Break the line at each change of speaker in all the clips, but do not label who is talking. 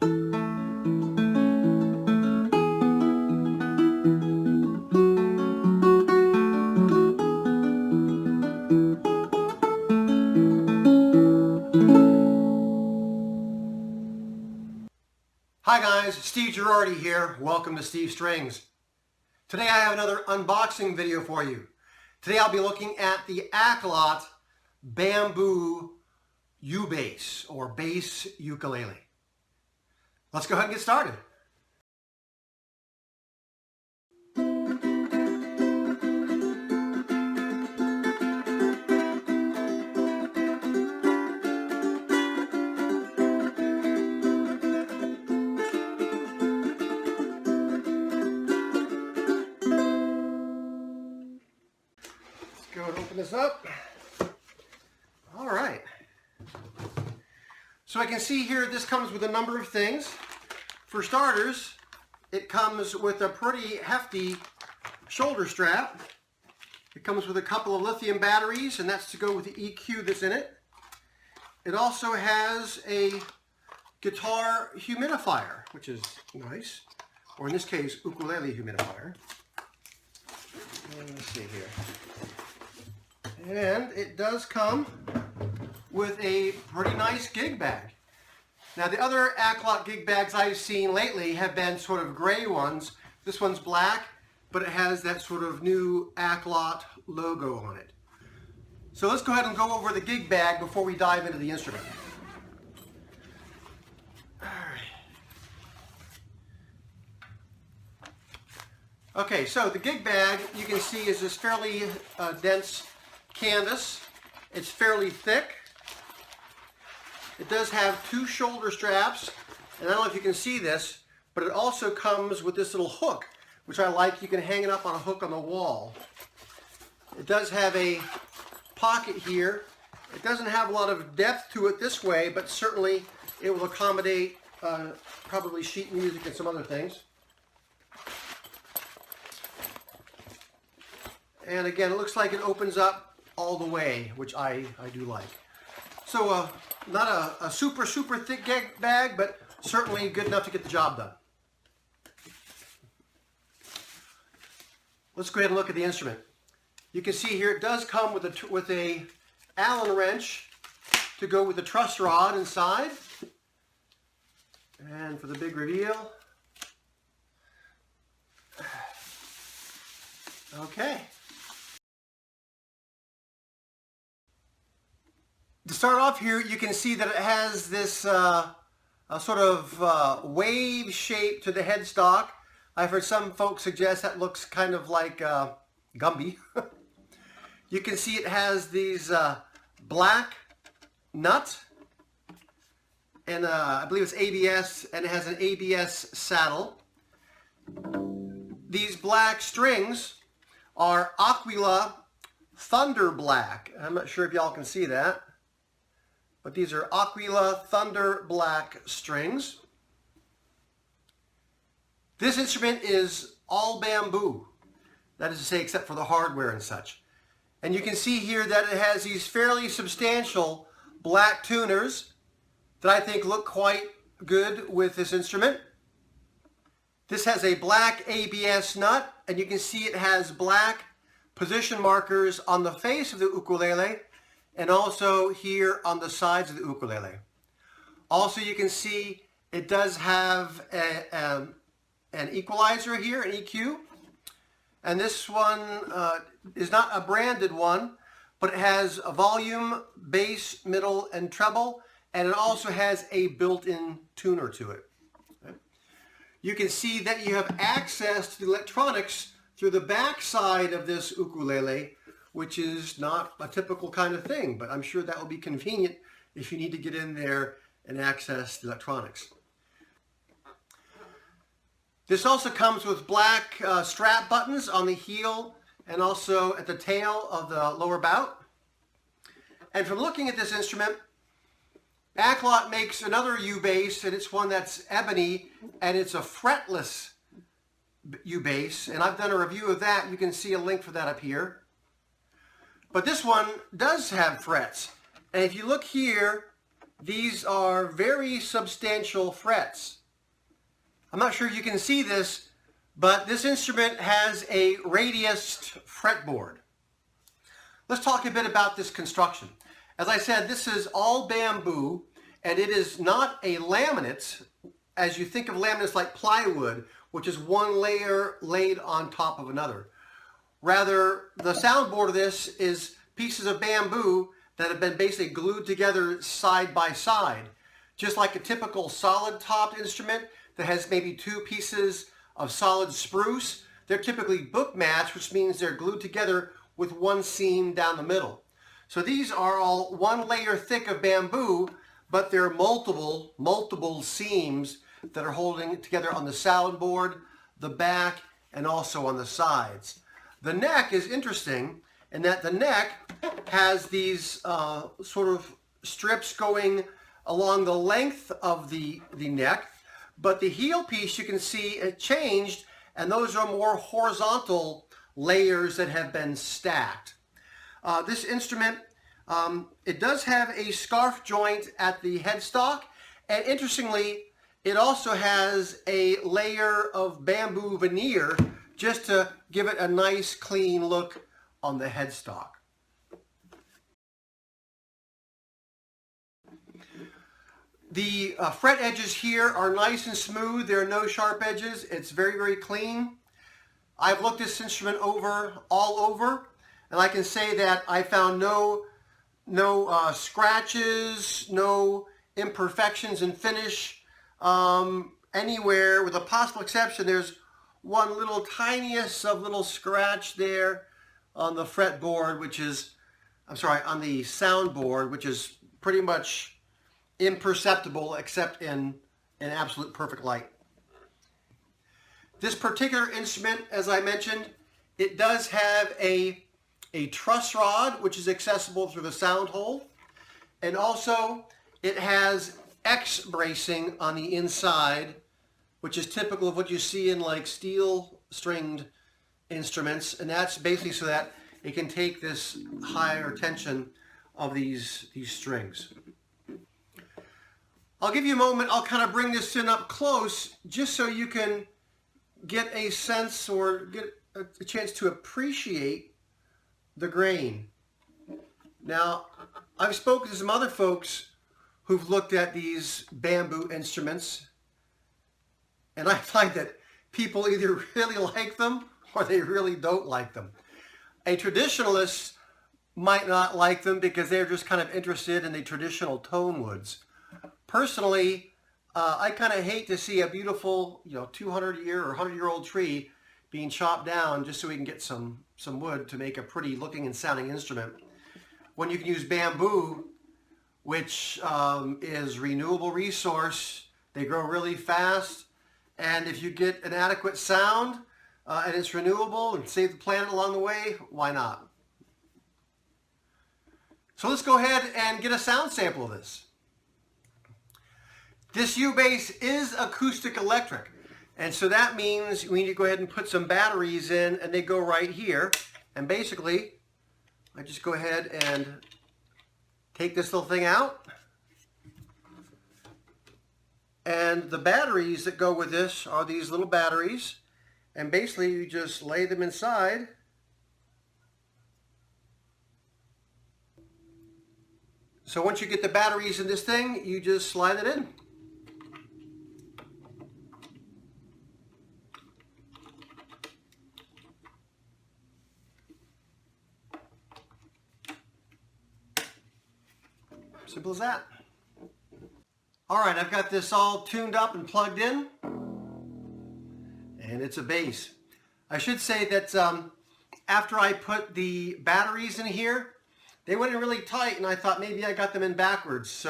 Hi guys, Steve Girardi here. Welcome to Steve Strings. Today I have another unboxing video for you. Today I'll be looking at the Aklot bamboo U-bass or bass ukulele. Let's go ahead and get started. Go and open this up. All right. So I can see here this comes with a number of things. For starters, it comes with a pretty hefty shoulder strap. It comes with a couple of lithium batteries, and that's to go with the EQ that's in it. It also has a guitar humidifier, which is nice, or in this case, ukulele humidifier. Let's see here. And it does come with a pretty nice gig bag. Now the other Aklot gig bags I've seen lately have been sort of gray ones. This one's black, but it has that sort of new Aklot logo on it. So let's go ahead and go over the gig bag before we dive into the instrument. All right. Okay, so the gig bag you can see is this fairly dense canvas. It's fairly thick. It does have two shoulder straps, and I don't know if you can see this, but it also comes with this little hook, which I like. You can hang it up on a hook on the wall. It does have a pocket here. It doesn't have a lot of depth to it this way, but certainly it will accommodate probably sheet music and some other things. And again, it looks like it opens up all the way, which I do like. So not a super thick gig bag, but certainly good enough to get the job done. Let's go ahead and look at the instrument. You can see here it does come with a Allen wrench to go with the truss rod inside. And for the big reveal. Okay. To start off here, you can see that it has this sort of wave shape to the headstock. I've heard some folks suggest that looks kind of like Gumby. You can see it has these black nuts, and I believe it's ABS, and it has an ABS saddle. These black strings are Aquila Thunder Black. I'm not sure if y'all can see that. But these are Aquila Thunder Black strings. This instrument is all bamboo. That is to say, except for the hardware and such. And you can see here that it has these fairly substantial black tuners that I think look quite good with this instrument. This has a black ABS nut, and you can see it has black position markers on the face of the ukulele, and also here on the sides of the ukulele. Also, you can see it does have an equalizer here, an EQ. And this one is not a branded one, but it has a volume, bass, middle, and treble, and it also has a built-in tuner to it. Okay. You can see that you have access to the electronics through the back side of this ukulele, which is not a typical kind of thing, but I'm sure that will be convenient if you need to get in there and access the electronics. This also comes with black strap buttons on the heel and also at the tail of the lower bout. And from looking at this instrument, Aklot makes another U-bass, and it's one that's ebony, and it's a fretless U-bass, and I've done a review of that. You can see a link for that up here. But this one does have frets. And if you look here, these are very substantial frets. I'm not sure if you can see this, but this instrument has a radiused fretboard. Let's talk a bit about this construction. As I said, this is all bamboo, and it is not a laminate, as you think of laminates like plywood, which is one layer laid on top of another. Rather, the soundboard of this is pieces of bamboo that have been basically glued together side by side. Just like a typical solid-topped instrument that has maybe two pieces of solid spruce, they're typically book matched, which means they're glued together with one seam down the middle. So these are all one layer thick of bamboo, but they're multiple seams that are holding it together on the soundboard, the back, and also on the sides. The neck is interesting in that the neck has these sort of strips going along the length of the neck, but the heel piece you can see it changed, and those are more horizontal layers that have been stacked. This instrument, it does have a scarf joint at the headstock, and interestingly, it also has a layer of bamboo veneer just to give it a nice clean look on the headstock. The fret edges here are nice and smooth. There are no sharp edges. It's very clean. I've looked this instrument all over, and I can say that I found no scratches, no imperfections in finish anywhere, with a possible exception. There's one little tiniest of little scratch there on the fretboard, on the soundboard, which is pretty much imperceptible except in absolute perfect light. This particular instrument, as I mentioned, it does have a truss rod, which is accessible through the sound hole, and also it has X bracing on the inside, which is typical of what you see in like steel stringed instruments, and that's basically so that it can take this higher tension of these strings. I'll give you a moment. I'll kind of bring this in up close just so you can get a sense or get a chance to appreciate the grain. Now, I've spoken to some other folks who've looked at these bamboo instruments, and I find that people either really like them or they really don't like them. A traditionalist might not like them because they're just kind of interested in the traditional tone woods. Personally, I kind of hate to see a beautiful, 200-year or 100-year-old tree being chopped down just so we can get some wood to make a pretty looking and sounding instrument, when you can use bamboo, which is renewable resource. They grow really fast, and if you get an adequate sound and it's renewable and save the planet along the way, why not? So let's go ahead and get a sound sample of this. This U-bass is acoustic electric, and so that means we need to go ahead and put some batteries in, and they go right here. And basically, I just go ahead and take this little thing out, and the batteries that go with this are these little batteries, and basically you just lay them inside. So once you get the batteries in this thing, you just slide it in. Simple as that. All right, I've got this all tuned up and plugged in, and it's a bass. I should say that after I put the batteries in here, they went in really tight, and I thought maybe I got them in backwards.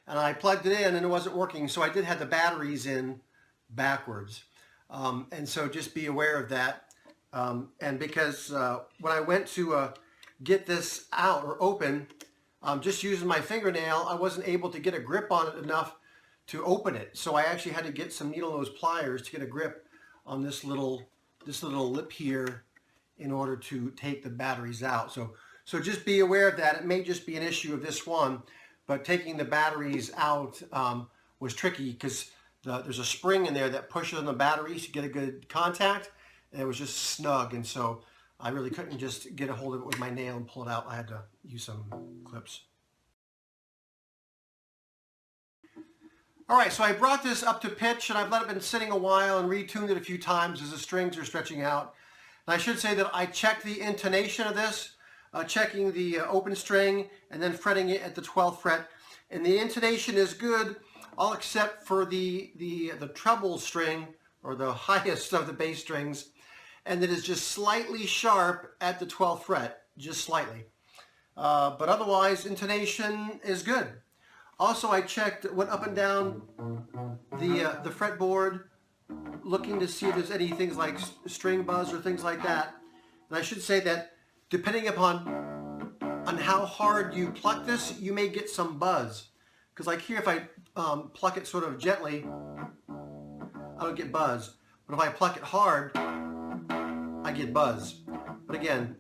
And I plugged it in, and it wasn't working, so I did have the batteries in backwards. And so just be aware of that. And because when I went to get this out or open, just using my fingernail, I wasn't able to get a grip on it enough to open it. So I actually had to get some needle nose pliers to get a grip on this little lip here in order to take the batteries out. So just be aware of that. It may just be an issue of this one, but taking the batteries out was tricky because there's a spring in there that pushes on the batteries to get a good contact, and it was just snug, and so I really couldn't just get a hold of it with my nail and pull it out. I had to use some clips. All right, so I brought this up to pitch, and I've let it been sitting a while and retuned it a few times as the strings are stretching out. And I should say that I checked the intonation of this, checking the open string and then fretting it at the 12th fret. And the intonation is good, all except for the treble string, or the highest of the bass strings, and it is just slightly sharp at the 12th fret, just slightly. But otherwise, intonation is good. Also, I went up and down the fretboard, looking to see if there's any things like string buzz or things like that. And I should say that depending on how hard you pluck this, you may get some buzz. Because like here, if I pluck it sort of gently, I don't get buzz. But if I pluck it hard, I get buzz. But again,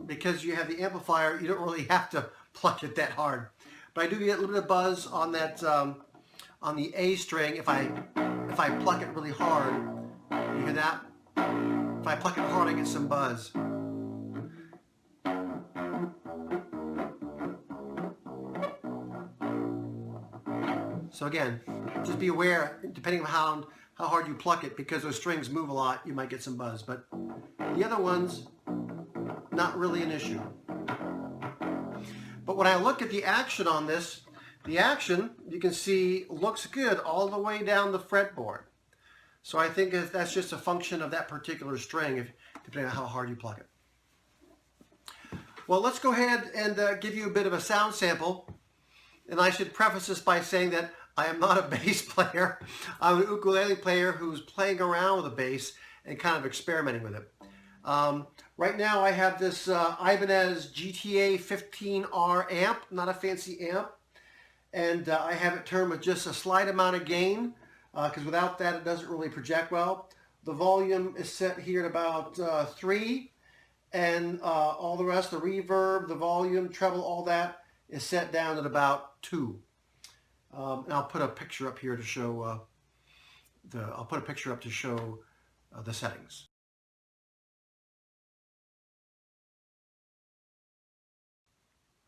because you have the amplifier, you don't really have to pluck it that hard. But I do get a little bit of buzz on that on the A string if I pluck it really hard. You hear that? If I pluck it hard, I get some buzz. So again, just be aware, depending on how hard you pluck it, because those strings move a lot, you might get some buzz. But the other ones, not really an issue. But when I look at the action on this, the action, you can see, looks good all the way down the fretboard. So I think that's just a function of that particular string, depending on how hard you pluck it. Well, let's go ahead and give you a bit of a sound sample. And I should preface this by saying that I am not a bass player. I'm an ukulele player who's playing around with a bass and kind of experimenting with it. Right now I have this Ibanez GTA 15R amp, not a fancy amp, and I have it turned with just a slight amount of gain, because without that it doesn't really project well. The volume is set here at about 3, and all the rest, the reverb, the volume, treble, all that is set down at about 2. And I'll put a picture up here to show the settings.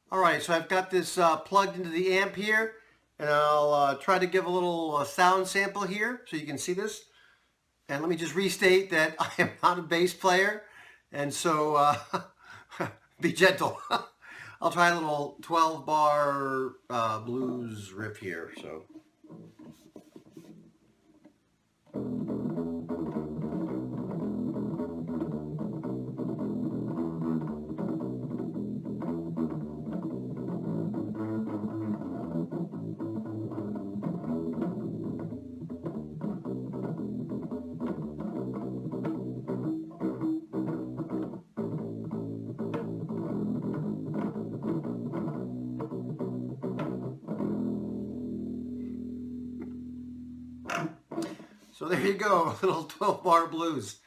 All right, so I've got this plugged into the amp here, and I'll try to give a little sound sample here so you can see this. And let me just restate that I am not a bass player, and so be gentle. I'll try a little 12-bar blues riff here. So. So there you go, a little 12-bar blues.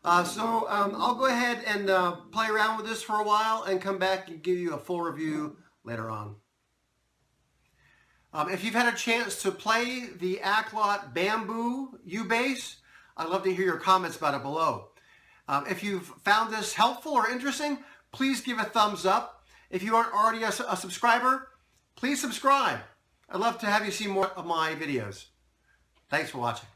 I'll go ahead and play around with this for a while and come back and give you a full review later on. If you've had a chance to play the Aklot Bamboo U-Bass, I'd love to hear your comments about it below. If you've found this helpful or interesting, please give a thumbs up. If you aren't already a subscriber, please subscribe. I'd love to have you see more of my videos. Thanks for watching.